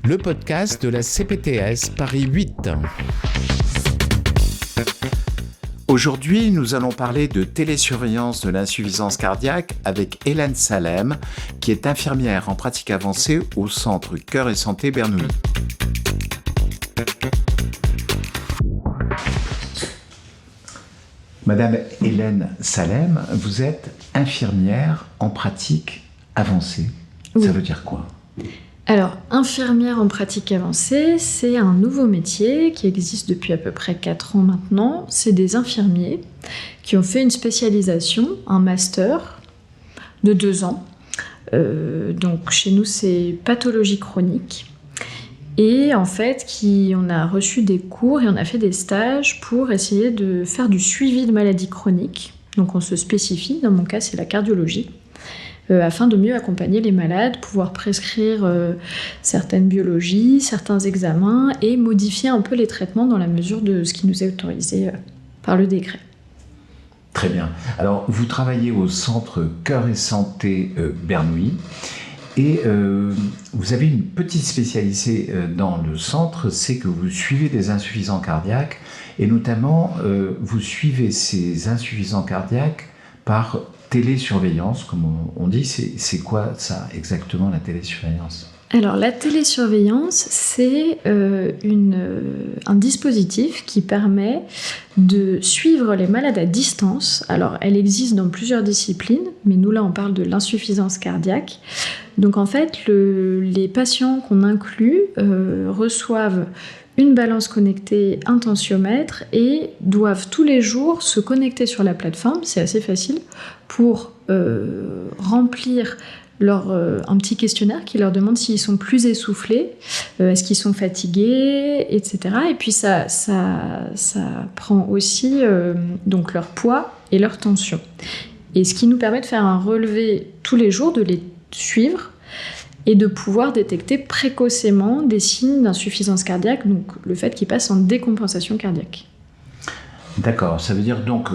Le podcast de la CPTS Paris 8. Aujourd'hui, nous allons parler de télésurveillance de l'insuffisance cardiaque avec Hélène Salem, qui est infirmière en pratique avancée au Centre Cœur et Santé Bernoulli. Madame Hélène Salem, vous êtes infirmière en pratique avancée. Oui. Ça veut dire quoi ? Alors, infirmière en pratique avancée, c'est un nouveau métier qui existe depuis à peu près 4 ans maintenant. C'est des infirmiers qui ont fait une spécialisation, un master de 2 ans. Donc chez nous, c'est pathologie chronique. Et en fait, on a reçu des cours et on a fait des stages pour essayer de faire du suivi de maladies chroniques. Donc on se spécifie, dans mon cas, c'est la cardiologie. Afin de mieux accompagner les malades, pouvoir prescrire certaines biologies, certains examens et modifier un peu les traitements dans la mesure de ce qui nous est autorisé par le décret. Très bien. Alors, vous travaillez au Centre Cœur et Santé Bernoulli et vous avez une petite spécialité dans le centre, c'est que vous suivez des insuffisants cardiaques et notamment vous suivez ces insuffisants cardiaques par télésurveillance, comme on dit. C'est quoi ça exactement, la télésurveillance ? Alors la télésurveillance, c'est un dispositif qui permet de suivre les malades à distance. Alors elle existe dans plusieurs disciplines, mais nous là on parle de l'insuffisance cardiaque. Donc en fait les patients qu'on inclut reçoivent une balance connectée, un tensiomètre et doivent tous les jours se connecter sur la plateforme, c'est assez facile, pour remplir un petit questionnaire qui leur demande s'ils sont plus essoufflés, est-ce qu'ils sont fatigués, etc. Et puis ça prend aussi donc leur poids et leur tension. Et ce qui nous permet de faire un relevé tous les jours, de les suivre, et de pouvoir détecter précocement des signes d'insuffisance cardiaque, donc le fait qu'ils passent en décompensation cardiaque. D'accord, ça veut dire donc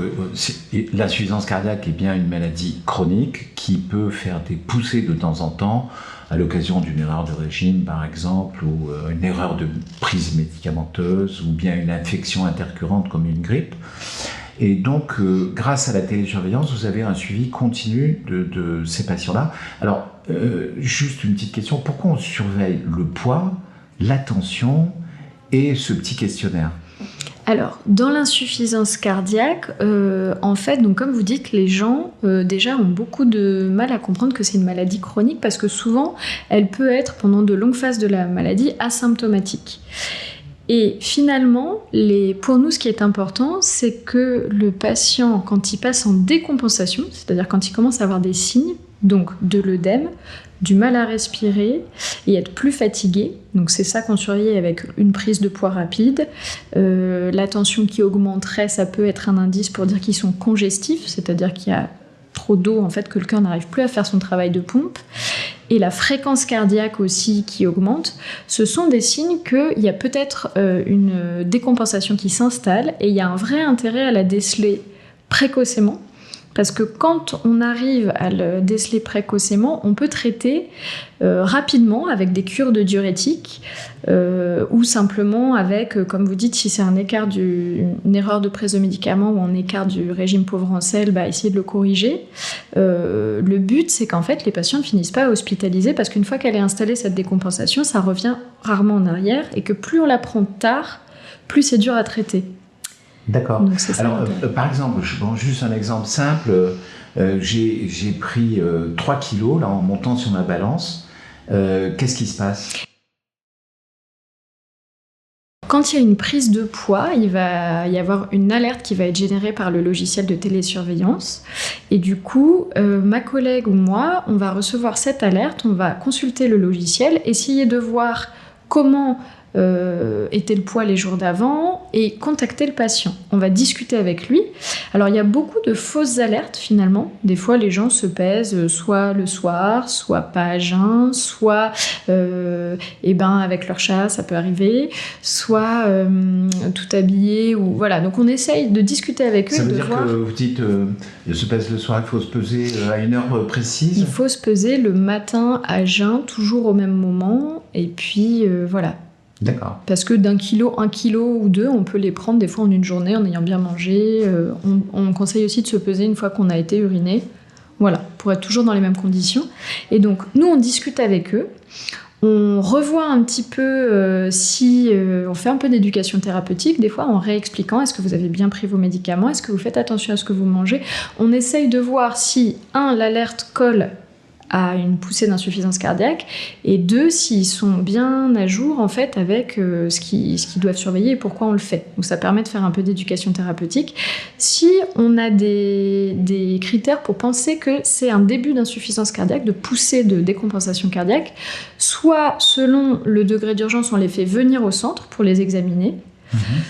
l'insuffisance cardiaque est bien une maladie chronique qui peut faire des poussées de temps en temps à l'occasion d'une erreur de régime par exemple, ou une erreur de prise médicamenteuse, ou bien une infection intercurrente comme une grippe. Et donc, grâce à la télésurveillance, vous avez un suivi continu de ces patients-là. Alors, juste une petite question, pourquoi on surveille le poids, la tension et ce petit questionnaire ? Alors, dans l'insuffisance cardiaque, en fait, donc comme vous dites, les gens déjà ont beaucoup de mal à comprendre que c'est une maladie chronique parce que souvent, elle peut être pendant de longues phases de la maladie asymptomatique. Et finalement, pour nous, ce qui est important, c'est que le patient, quand il passe en décompensation, c'est-à-dire quand il commence à avoir des signes, donc de l'œdème, du mal à respirer et être plus fatigué, donc c'est ça qu'on surveille avec une prise de poids rapide. La tension qui augmenterait, ça peut être un indice pour dire qu'ils sont congestifs, c'est-à-dire qu'il y a trop d'eau, en fait, que le cœur n'arrive plus à faire son travail de pompe. Et la fréquence cardiaque aussi qui augmente, ce sont des signes qu'il y a peut-être une décompensation qui s'installe et il y a un vrai intérêt à la déceler précocement. Parce que quand on arrive à le déceler précocement, on peut traiter rapidement avec des cures de diurétiques ou simplement avec, comme vous dites, si c'est une erreur de prise de médicament ou un écart du régime pauvre en sel, essayer de le corriger. Le but, c'est qu'en fait, les patients ne finissent pas hospitalisés parce qu'une fois qu'elle est installée, cette décompensation, ça revient rarement en arrière et que plus on la prend tard, plus c'est dur à traiter. D'accord. Alors, par exemple, je prends juste un exemple simple. J'ai pris 3 kilos là, en montant sur ma balance. Qu'est-ce qui se passe ? Quand il y a une prise de poids, il va y avoir une alerte qui va être générée par le logiciel de télésurveillance. Et du coup, ma collègue ou moi, on va recevoir cette alerte, on va consulter le logiciel, essayer de voir comment était le poids les jours d'avant et contacter le patient. On va discuter avec lui. Alors il y a beaucoup de fausses alertes finalement. Des fois les gens se pèsent soit le soir, soit pas à jeun, soit avec leur chat, ça peut arriver, soit tout habillé ou voilà. Donc on essaye de discuter avec eux. Ça veut dire que vous dites il se pèse le soir, il faut se peser à une heure précise. Il faut se peser le matin à jeun, toujours au même moment, et puis voilà. D'accord. Parce que d'1 kilo ou 2, on peut les prendre des fois en une journée en ayant bien mangé. On conseille aussi de se peser une fois qu'on a été uriné. Voilà, pour être toujours dans les mêmes conditions. Et donc, nous, on discute avec eux. On revoit un petit peu on fait un peu d'éducation thérapeutique, des fois en réexpliquant est-ce que vous avez bien pris vos médicaments, est-ce que vous faites attention à ce que vous mangez. On essaye de voir si, 1, l'alerte colle à une poussée d'insuffisance cardiaque, et 2, s'ils sont bien à jour en fait avec ce qu'ils doivent surveiller et pourquoi on le fait. Donc ça permet de faire un peu d'éducation thérapeutique. Si on a des critères pour penser que c'est un début d'insuffisance cardiaque, de poussée de décompensation cardiaque, soit selon le degré d'urgence, on les fait venir au centre pour les examiner,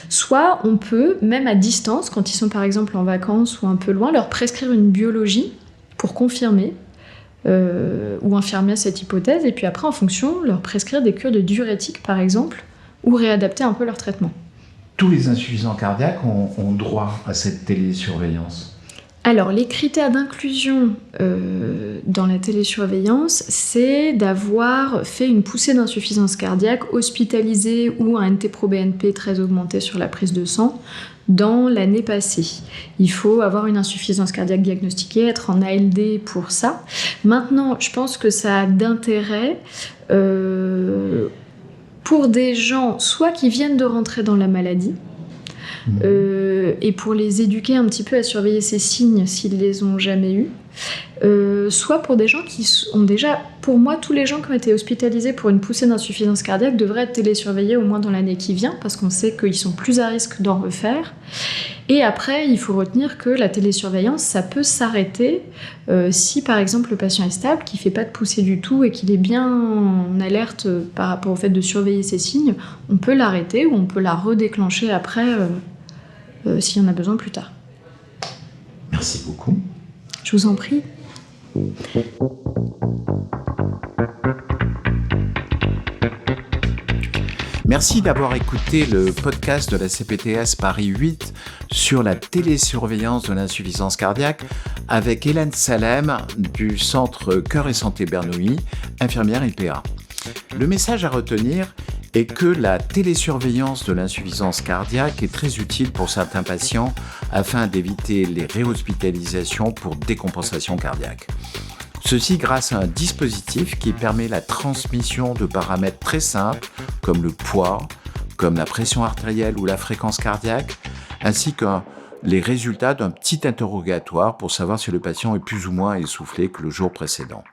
soit on peut, même à distance, quand ils sont par exemple en vacances ou un peu loin, leur prescrire une biologie pour confirmer ou infirmer cette hypothèse, et puis après en fonction leur prescrire des cures de diurétiques par exemple, ou réadapter un peu leur traitement. Tous les insuffisants cardiaques ont droit à cette télésurveillance. Alors les critères d'inclusion dans la télésurveillance, c'est d'avoir fait une poussée d'insuffisance cardiaque, hospitalisé ou un NT-proBNP très augmenté sur la prise de sang dans l'année passée. Il faut avoir une insuffisance cardiaque diagnostiquée, être en ALD pour ça. Maintenant, je pense que ça a d'intérêt pour des gens soit qui viennent de rentrer dans la maladie, et pour les éduquer un petit peu à surveiller ces signes s'ils les ont jamais eus, soit pour des gens qui ont déjà, pour moi, tous les gens qui ont été hospitalisés pour une poussée d'insuffisance cardiaque devraient être télésurveillés au moins dans l'année qui vient, parce qu'on sait qu'ils sont plus à risque d'en refaire. Et après, il faut retenir que la télésurveillance, ça peut s'arrêter si, par exemple, le patient est stable, qu'il ne fait pas de poussée du tout et qu'il est bien en alerte par rapport au fait de surveiller ses signes, on peut l'arrêter ou on peut la redéclencher après s'il y en a besoin plus tard. Merci beaucoup. Je vous en prie. Merci d'avoir écouté le podcast de la CPTS Paris 8 sur la télésurveillance de l'insuffisance cardiaque avec Hélène Salem du Centre Cœur et Santé Bernoulli, infirmière IPA. Le message à retenir est que la télésurveillance de l'insuffisance cardiaque est très utile pour certains patients afin d'éviter les réhospitalisations pour décompensation cardiaque. Ceci grâce à un dispositif qui permet la transmission de paramètres très simples comme le poids, comme la pression artérielle ou la fréquence cardiaque, ainsi que les résultats d'un petit interrogatoire pour savoir si le patient est plus ou moins essoufflé que le jour précédent.